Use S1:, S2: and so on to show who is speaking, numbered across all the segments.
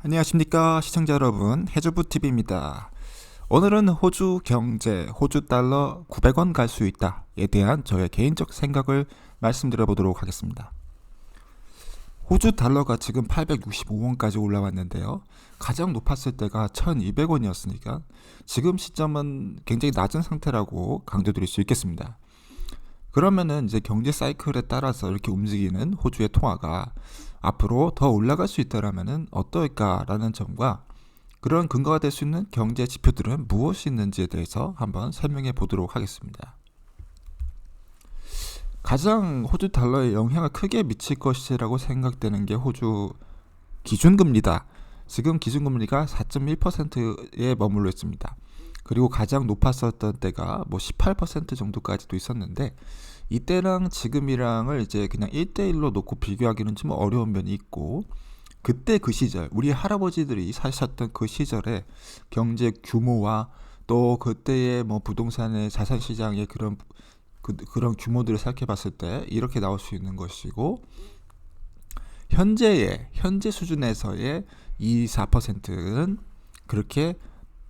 S1: 안녕하십니까 시청자 여러분, 해주부TV입니다. 오늘은 호주 경제, 호주 달러 900원 갈 수 있다에 대한 저의 개인적 생각을 말씀드려 보도록 하겠습니다. 호주 달러가 지금 865원까지 올라왔는데요. 가장 높았을 때가 1200원이었으니까 지금 시점은 굉장히 낮은 상태라고 강조드릴 수 있겠습니다. 그러면은 이제 경제 사이클에 따라서 이렇게 움직이는 호주의 통화가 앞으로 더 올라갈 수 있다라면은 어떨까라는 점과 그런 근거가 될 수 있는 경제 지표들은 무엇이 있는지에 대해서 한번 설명해 보도록 하겠습니다. 가장 호주 달러에 영향을 크게 미칠 것이라고 생각되는 게 호주 기준금리다. 지금 기준금리가 4.1%에 머물러 있습니다. 그리고 가장 높았었던 때가 18% 정도까지도 있었는데, 이때랑 지금이랑을 이제 그냥 1대1로 놓고 비교하기는 좀 어려운 면이 있고, 그때 그 시절 우리 할아버지들이 사셨던 그 시절의 경제 규모와 또 그때의 부동산의 자산 시장의 그런 규모들을 생각해 봤을 때 이렇게 나올 수 있는 것이고, 현재 수준에서의 2, 4%는 그렇게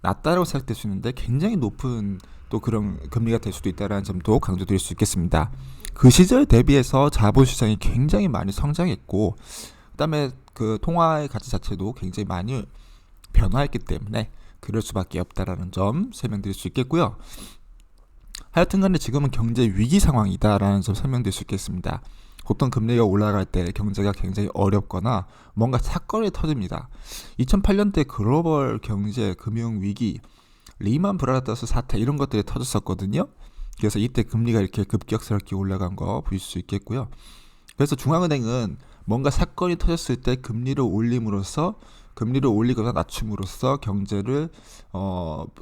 S1: 낮다라고 생각될 수 있는데 굉장히 높은 또 그런 금리가 될 수도 있다는 점도 강조드릴 수 있겠습니다. 그 시절 대비해서 자본시장이 굉장히 많이 성장했고, 그다음에 그 통화의 가치 자체도 굉장히 많이 변화했기 때문에 그럴 수밖에 없다라는 점 설명드릴 수 있겠고요. 하여튼간에 지금은 경제 위기 상황이다라는 점 설명드릴 수 있겠습니다. 보통 금리가 올라갈 때 경제가 굉장히 어렵거나 뭔가 사건이 터집니다. 2008년대 글로벌 경제 금융 위기, 리만 브라더스 사태 이런 것들이 터졌었거든요. 그래서 이때 금리가 이렇게 급격스럽게 올라간 거 보실 수 있겠고요. 그래서 중앙은행은 뭔가 사건이 터졌을 때 금리를 올리거나 낮춤으로써 경제를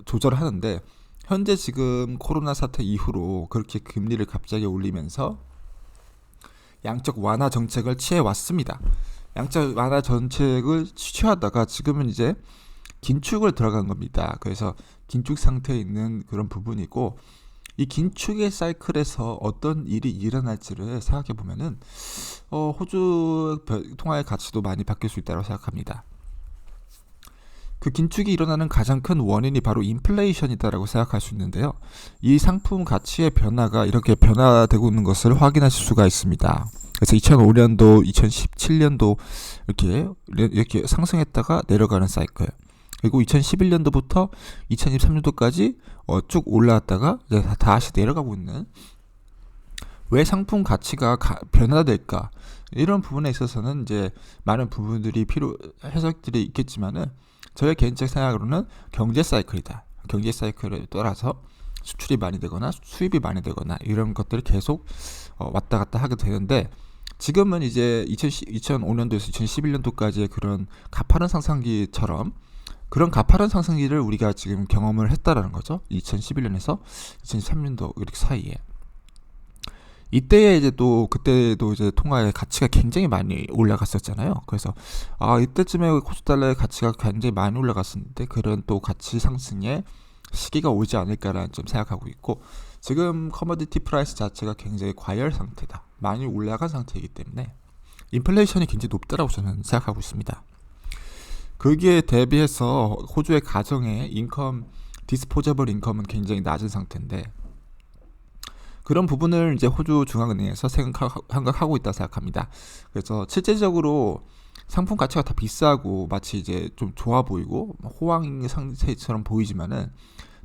S1: 조절하는데, 현재 지금 코로나 사태 이후로 그렇게 금리를 갑자기 올리면서 양적 완화 정책을 취해왔습니다. 양적 완화 정책을 취하다가 지금은 이제 긴축을 들어간 겁니다. 그래서 긴축 상태에 있는 그런 부분이고, 이 긴축의 사이클에서 어떤 일이 일어날지를 생각해 보면은 호주 통화의 가치도 많이 바뀔 수 있다고 생각합니다. 그 긴축이 일어나는 가장 큰 원인이 바로 인플레이션이다라고 생각할 수 있는데요. 이 상품 가치의 변화가 이렇게 변화되고 있는 것을 확인하실 수가 있습니다. 그래서 2005년도, 2017년도 이렇게 상승했다가 내려가는 사이클. 그리고 2011년도부터 2023년도까지 쭉 올라왔다가 이제 다시 내려가고 있는, 왜 상품 가치가 변화될까? 이런 부분에 있어서는 이제 많은 부분들이 해석들이 있겠지만은, 저의 개인적 생각으로는 경제 사이클이다. 경제 사이클에 따라서 수출이 많이 되거나 수입이 많이 되거나 이런 것들이 계속 왔다 갔다 하게 되는데, 지금은 이제 2005년도에서 2011년도까지의 그런 가파른 상승기처럼 그런 가파른 상승기를 우리가 지금 경험을 했다라는 거죠. 2011년에서 2003년도 이렇게 사이에. 이때에 이제 그때도 이제 통화의 가치가 굉장히 많이 올라갔었잖아요. 그래서 이때쯤에 호주 달러의 가치가 굉장히 많이 올라갔었는데, 그런 또 가치 상승의 시기가 오지 않을까라는 점 생각하고 있고, 지금 커머디티 프라이스 자체가 굉장히 과열 상태다. 많이 올라간 상태이기 때문에 인플레이션이 굉장히 높다라고 저는 생각하고 있습니다. 거기에 대비해서 호주의 가정의 디스포저블 인컴은 굉장히 낮은 상태인데, 그런 부분을 이제 호주 중앙은행에서 생각하고 있다 생각합니다. 그래서 실제적으로 상품 가치가 다 비싸고 마치 이제 좀 좋아 보이고 호황 상태처럼 보이지만은,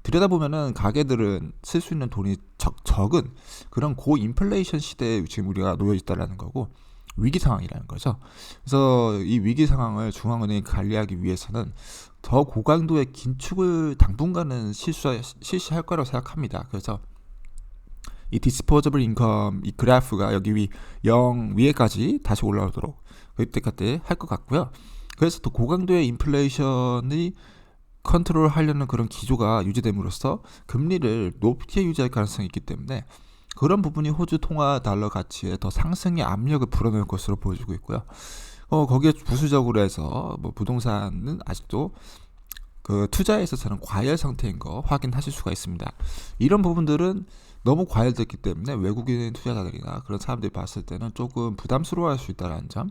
S1: 들여다보면은 가게들은 쓸 수 있는 돈이 적은 그런 고인플레이션 시대에 지금 우리가 놓여 있다라는 거고, 위기 상황이라는 거죠. 그래서 이 위기 상황을 중앙은행이 관리하기 위해서는 더 고강도의 긴축을 당분간은 실시할 거라고 생각합니다. 그래서 이 디스포저블 인컴 이 그래프가 여기 0 위에까지 다시 올라오도록 그때까지 할 것 같고요. 그래서 더 고강도의 인플레이션이 컨트롤 하려는 그런 기조가 유지됨으로써 금리를 높게 유지할 가능성이 있기 때문에, 그런 부분이 호주 통화 달러 가치에 더 상승의 압력을 불어넣을 것으로 보여지고 있고요. 거기에 부수적으로 해서 부동산은 아직도 그 투자에 있어서는 과열 상태인 거 확인하실 수가 있습니다. 이런 부분들은 너무 과열됐기 때문에 외국인 투자자들이나 그런 사람들이 봤을 때는 조금 부담스러워할 수 있다는 점.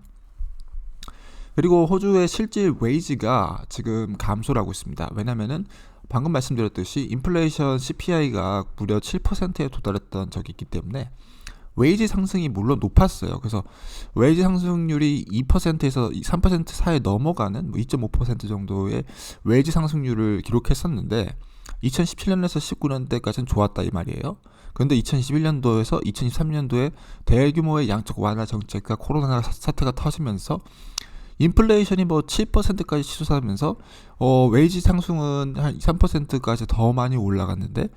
S1: 그리고 호주의 실질 웨이지가 지금 감소를 하고 있습니다. 왜냐면은 방금 말씀드렸듯이 인플레이션 CPI가 무려 7%에 도달했던 적이 있기 때문에 웨이지 상승이 물론 높았어요. 그래서 웨이지 상승률이 2%에서 3% 사이에 넘어가는 2.5% 정도의 웨이지 상승률을 기록했었는데 2017년에서 19년대까지는 좋았다 이 말이에요. 그런데 2021년도에서 2023년도에 대규모의 양적 완화 정책과 코로나 사태가 터지면서 인플레이션이 뭐 7%까지 치솟으면서 웨이지 상승은 한 3%까지 더 많이 올라갔는데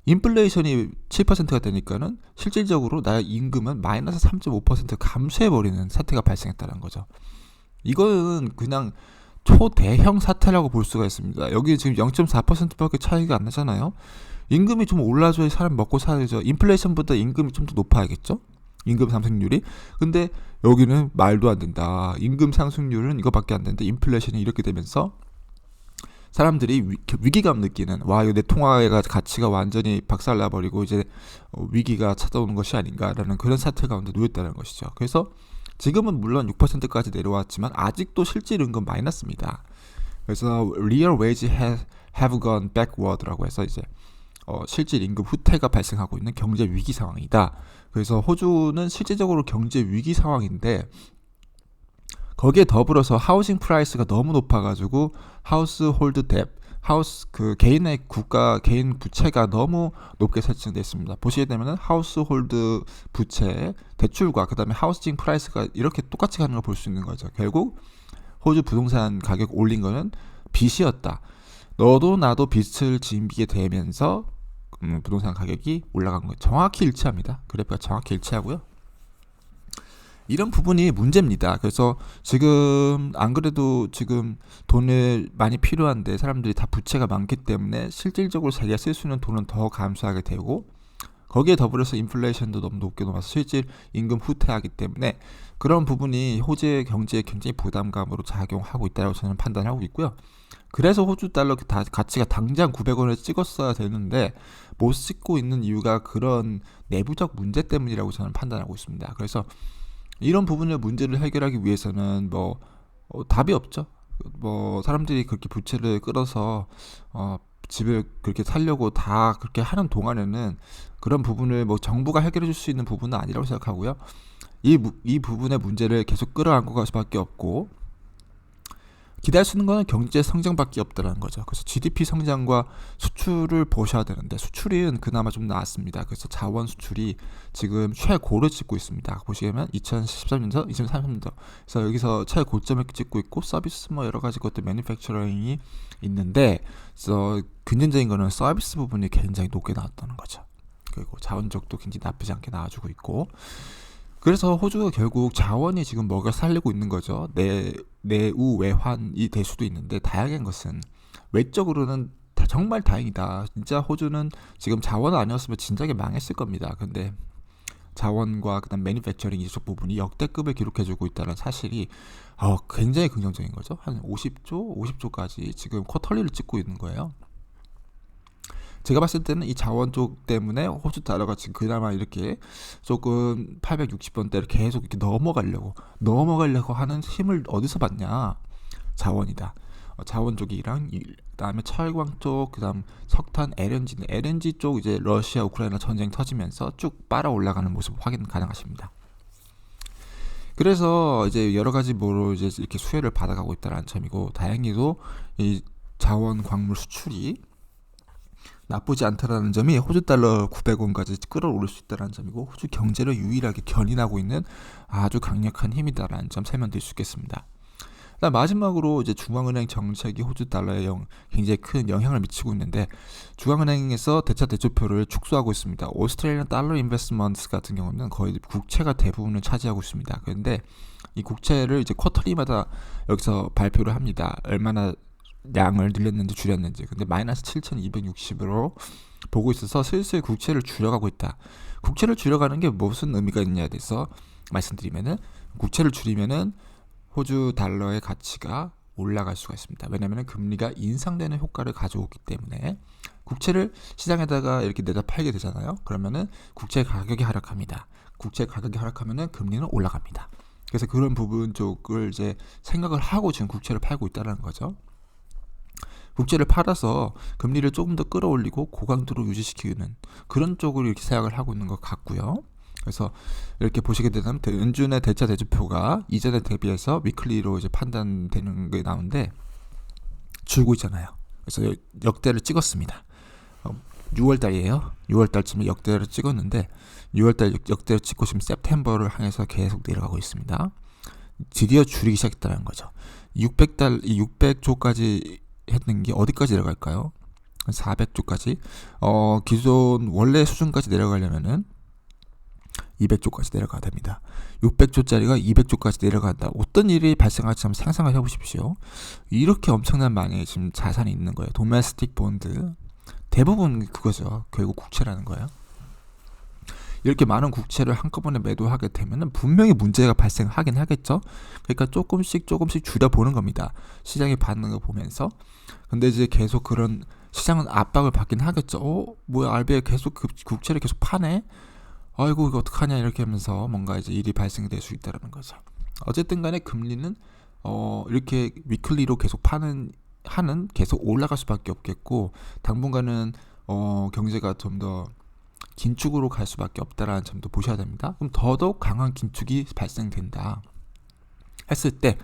S1: 인플레이션이 7%가 되니까는 실질적으로 나의 임금은 마이너스 3.5% 감소해버리는 사태가 발생했다는 거죠. 이거는 그냥 초대형 사태라고 볼 수가 있습니다. 여기 지금 0.4%밖에 차이가 안 나잖아요. 임금이 좀 올라줘야 사람 먹고 살죠. 인플레이션보다 임금이 좀 더 높아야겠죠? 임금 상승률이. 근데 여기는 말도 안 된다. 임금 상승률은 이거밖에 안 되는데 인플레이션이 이렇게 되면서 사람들이 위기감 느끼는, 와 이거 내 통화의 가치가 완전히 박살나버리고 이제 위기가 찾아오는 것이 아닌가라는 그런 사태 가운데 놓였다는 것이죠. 그래서 지금은 물론 6%까지 내려왔지만 아직도 실질 임금 마이너스입니다. 그래서 real wage have gone backward라고 해서 이제 실질 임금 후퇴가 발생하고 있는 경제 위기 상황이다. 그래서 호주는 실질적으로 경제 위기 상황인데 거기에 더불어서 하우싱 프라이스가 너무 높아가지고 하우스 홀드 뎁, 하우스 그 개인의 개인 부채가 너무 높게 설정되어 있습니다. 보시게 되면은 하우스 홀드 부채 대출과 그다음에 하우싱 프라이스가 이렇게 똑같이 가는 걸 볼 수 있는 거죠. 결국 호주 부동산 가격 올린 거는 빚이었다. 너도 나도 빚을 지게 되면서 부동산 가격이 올라간 거예요. 정확히 일치합니다. 그래프가 정확히 일치하고요. 이런 부분이 문제입니다. 그래서 지금 안 그래도 지금 돈을 많이 필요한데 사람들이 다 부채가 많기 때문에 실질적으로 자기가 쓸 수 있는 돈은 더 감소하게 되고 거기에 더불어서 인플레이션도 너무 높게 넘어서 실질 임금 후퇴하기 때문에 그런 부분이 호주의 경제에 굉장히 부담감으로 작용하고 있다고 저는 판단하고 있고요. 그래서 호주 달러 가치가 당장 900원을 찍었어야 되는데 못 찍고 있는 이유가 그런 내부적 문제 때문이라고 저는 판단하고 있습니다. 그래서 이런 부분의 문제를 해결하기 위해서는 답이 없죠. 사람들이 그렇게 부채를 끌어서 집을 그렇게 살려고 다 그렇게 하는 동안에는 그런 부분을 정부가 해결해 줄 수 있는 부분은 아니라고 생각하고요. 이 부분의 문제를 계속 끌어안고 갈 수밖에 없고 기대할 수 있는 거는 경제 성장밖에 없다는 거죠. 그래서 GDP 성장과 수출을 보셔야 되는데 수출은 그나마 좀 나았습니다. 그래서 자원 수출이 지금 최고를 찍고 있습니다. 보시면 2013년도, 2003년도 그래서 여기서 최고점을 찍고 있고 서비스 여러 가지 것들 매니팩처링이 있는데 그래서 근전적인 거는 서비스 부분이 굉장히 높게 나왔다는 거죠. 그리고 자원적도 굉장히 나쁘지 않게 나와주고 있고 그래서 호주가 결국 자원이 지금 먹여 살리고 있는 거죠. 내우 외환이 될 수도 있는데 다행인 것은 외적으로는 정말 다행이다. 진짜 호주는 지금 자원 아니었으면 진작에 망했을 겁니다. 근데 자원과 그다음 매니팩처링 이쪽 부분이 역대급을 기록해주고 있다는 사실이 굉장히 긍정적인 거죠. 한 50조까지 지금 쿼터리를 찍고 있는 거예요. 제가 봤을 때는 이 자원 쪽 때문에 호주 달러가 지금 그나마 이렇게 조금 860원대를 계속 이렇게 넘어가려고 하는 힘을 어디서 받냐? 자원이다. 자원 쪽이랑 그다음에 철광 쪽, 그다음 석탄, LNG 쪽 이제 러시아 우크라이나 전쟁 터지면서 쭉 빨아 올라가는 모습 확인 가능하십니다. 그래서 이제 여러 가지 이제 이렇게 수혜를 받아가고 있다는 점이고 다행히도 이 자원 광물 수출이 나쁘지 않다라는 점이 호주 달러 900원까지 끌어올릴 수 있다는 점이고 호주 경제를 유일하게 견인하고 있는 아주 강력한 힘이다라는 점 설명드릴 수 있겠습니다. 마지막으로 이제 중앙은행 정책이 호주 달러에 굉장히 큰 영향을 미치고 있는데 중앙은행에서 대차 대조표를 축소하고 있습니다. 오스트레일리안 달러 인베스트먼트 같은 경우는 거의 국채가 대부분을 차지하고 있습니다. 그런데 이 국채를 이제 쿼터리마다 여기서 발표를 합니다. 얼마나 양을 늘렸는지 줄였는지. 근데 마이너스 7,260으로 보고 있어서 슬슬 국채를 줄여가고 있다. 국채를 줄여가는 게 무슨 의미가 있냐에 대해서 말씀드리면은 국채를 줄이면은 호주 달러의 가치가 올라갈 수가 있습니다. 왜냐하면 금리가 인상되는 효과를 가져오기 때문에 국채를 시장에다가 이렇게 내다 팔게 되잖아요. 그러면은 국채 가격이 하락합니다. 국채 가격이 하락하면은 금리는 올라갑니다. 그래서 그런 부분 쪽을 이제 생각을 하고 지금 국채를 팔고 있다는 거죠. 국채를 팔아서 금리를 조금 더 끌어올리고 고강도로 유지시키는 그런 쪽으로 이렇게 생각을 하고 있는 것 같고요. 그래서 이렇게 보시게 되면 은준의 대차 대조표가 이전에 대비해서 위클리로 이제 판단되는 게 나오는데 줄고 있잖아요. 그래서 역대를 찍었습니다. 6월달이에요. 6월달쯤에 역대를 찍었는데 6월달 역대를 찍고 지금 september를 향해서 계속 내려가고 있습니다. 드디어 줄이기 시작했다는 거죠. 600조까지 했는 게 어디까지 내려갈까요? 400조까지. 기존 원래 수준까지 내려가려면은 200조까지 내려가야 됩니다. 600조짜리가 200조까지 내려간다. 어떤 일이 발생할지 한번 상상을 해보십시오. 이렇게 엄청난 많이 지금 자산이 있는 거예요. 도메스틱 본드. 대부분 그거죠. 결국 국채라는 거예요. 이렇게 많은 국채를 한꺼번에 매도하게 되면 분명히 문제가 발생하긴 하겠죠. 그러니까 조금씩 줄여보는 겁니다. 시장의 반응을 보면서. 근데 이제 계속 그런 시장은 압박을 받긴 하겠죠. 뭐야, RBI 계속 국채를 계속 파네? 아이고, 이거 어떡하냐, 이렇게 하면서 뭔가 이제 일이 발생될 수 있다는 거죠. 어쨌든 간에 금리는, 이렇게 위클리로 계속 계속 올라갈 수밖에 없겠고, 당분간은, 경제가 좀 더 긴축으로 갈 수밖에 없다라는 점도 보셔야 됩니다. 그럼 더더욱 강한 긴축이 발생된다 했을 때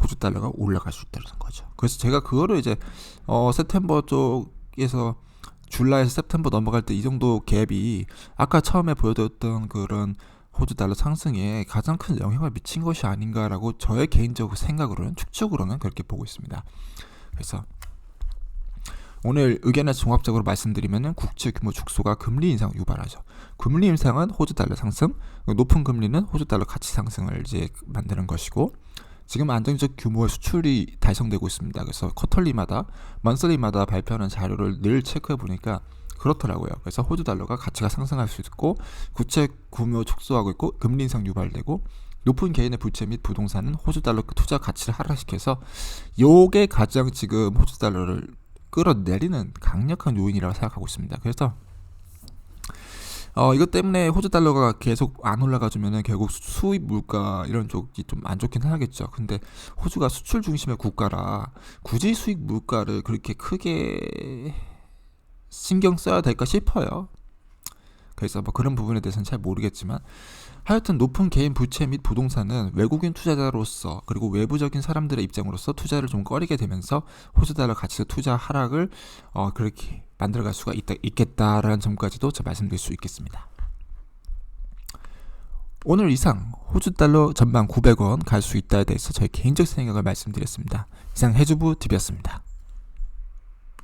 S1: 호주 달러가 올라갈 수 있다는 거죠. 그래서 제가 그거를 이제 september 쪽에서 줄라이에서 september 넘어갈 때 이 정도 갭이 아까 처음에 보여드렸던 그런 호주 달러 상승에 가장 큰 영향을 미친 것이 아닌가라고 저의 개인적 생각으로는 추측으로는 그렇게 보고 있습니다. 그래서 오늘 의견을 종합적으로 말씀드리면 국채 규모 축소가 금리 인상을 유발하죠. 금리 인상은 호주 달러 상승, 높은 금리는 호주 달러 가치 상승을 이제 만드는 것이고, 지금 안정적 규모의 수출이 달성되고 있습니다. 그래서 쿼터리마다, 먼슬리마다 발표하는 자료를 늘 체크해 보니까 그렇더라고요. 그래서 호주 달러가 가치가 상승할 수 있고, 국채 규모 축소하고 있고, 금리 인상 유발되고, 높은 개인의 부채 및 부동산은 호주 달러 투자 가치를 하락시켜서 요게 가장 지금 호주 달러를 끌어내리는 강력한 요인이라고 생각하고 있습니다. 그래서 이것 때문에 호주 달러가 계속 안 올라가주면은 결국 수입 물가 이런 쪽이 좀 안 좋긴 하겠죠. 근데 호주가 수출 중심의 국가라 굳이 수입 물가를 그렇게 크게 신경 써야 될까 싶어요. 그래서 뭐 그런 부분에 대해서는 잘 모르겠지만, 하여튼 높은 개인 부채 및 부동산은 외국인 투자자로서 그리고 외부적인 사람들의 입장으로서 투자를 좀 꺼리게 되면서 호주 달러 가치 투자 하락을 그렇게 만들어갈 수가 있겠다라는 점까지도 제가 말씀드릴 수 있겠습니다. 오늘 이상 호주 달러 전방 900원 갈 수 있다에 대해서 저의 개인적 생각을 말씀드렸습니다. 이상 해주부 TV였습니다.